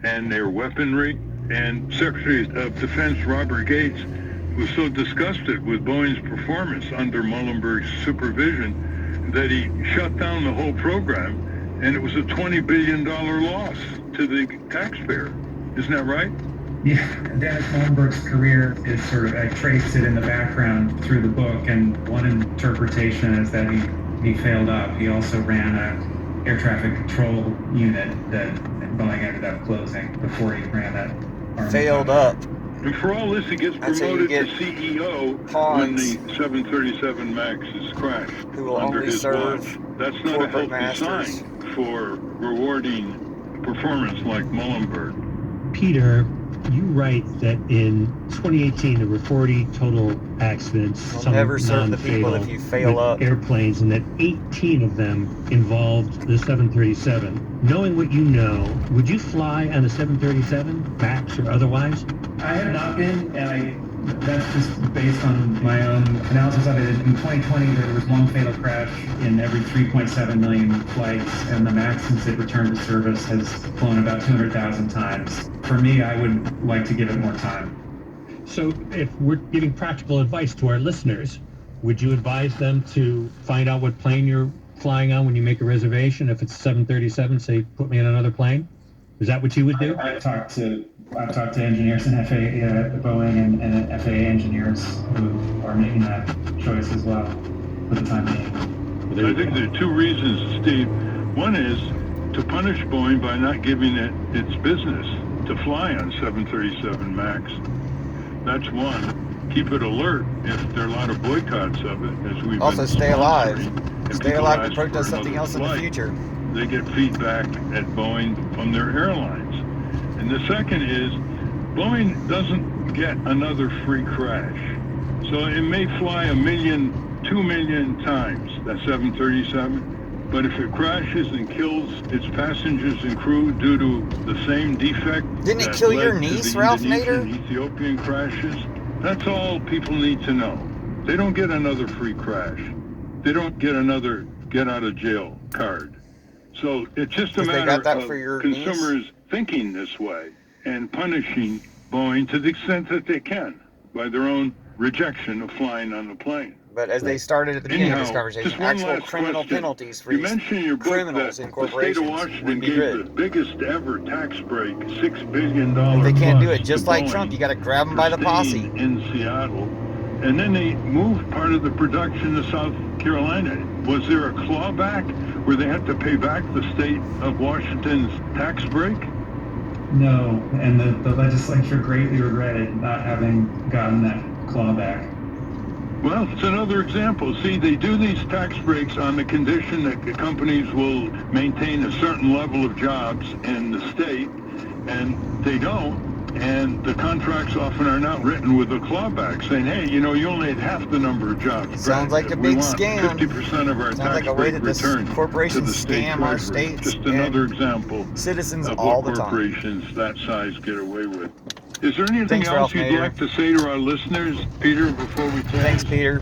and their weaponry. And Secretary of Defense Robert Gates was so disgusted with Boeing's performance under Muhlenberg's supervision that he shut down the whole program, and it was a $20 billion loss to the taxpayer. Isn't that right? Yeah, Dennis Muhlenberg's career is sort of, I traced it in the background through the book, and one interpretation is that he failed up. He also ran a air traffic control unit that Boeing ended up closing before he ran that Army Failed contract. up. And for all this, he gets That's how you promoted to get CEO pawns when the 737 MAX is crashed who will under only his serve watch. That's not a corporate healthy masters. sign for rewarding performance like Muhlenberg. Peter, you write that in 2018 there were 40 total accidents, You'll some never serve the people non-fatal, if you fail with up. airplanes, and that 18 of them involved the 737. Knowing what you know, would you fly on a 737, MAX or otherwise? I have not been, and that's just based on my own analysis of it. In 2020, there was one fatal crash in every 3.7 million flights, and the MAX, since it returned to service, has flown about 200,000 times. For me, I would like to give it more time. So if we're giving practical advice to our listeners, would you advise them to find out what plane you're flying on when you make a reservation? If it's 737, say, put me on another plane? Is that what you would do? I've talked to engineers and Boeing and FAA engineers who are making that choice as well for the time being. I think there are two reasons, Steve. One is to punish Boeing by not giving it its business to fly on 737 MAX. That's one. Keep it alert if there are a lot of boycotts of it, as we've Also, been stay alive. sponsoring. If Stay people alive ask to for protest something another else in the flight, future. they get feedback at Boeing from their airlines. And the second is, Boeing doesn't get another free crash. So it may fly 1 million, 2 million times, that 737, but if it crashes and kills its passengers and crew due to the same defect Didn't it that kill led your to niece, the Ralph Indonesian, Nader? Ethiopian crashes, that's all people need to know. They don't get another free crash. They don't get another get out of jail card. So it's just a Because they matter got that of for your consumers thinking this way and punishing Boeing to the extent that they can by their own rejection of flying on the plane. But as they started at the beginning of this Anyhow, conversation, just one actual last criminal question. penalties for You these mentioned in your book criminals that and the state corporations of would Washington be gave the good. biggest ever tax break, $6 billion If they can't do plus it just to like Boeing Trump, you got to grab them for by the posse. staying in Seattle. And then they moved part of the production to South Carolina. Was there a clawback where they had to pay back the state of Washington's tax break? No, and the legislature greatly regretted not having gotten that clawback. Well, it's another example. See, they do these tax breaks on the condition that the companies will maintain a certain level of jobs in the state, and they don't. And the contracts often are not written with a clawback saying, hey, you know, you only had half the number of jobs. Sounds like a We big want scam. 50% of our Sounds tax like a way break that this returned to corporations the state scam our treasury. states Just another and example citizens of all what the time. corporations that size get away with. Is there anything Thanks, else Ralph you'd Nader. like to say to our listeners, Peter, before we close? Thanks, Peter.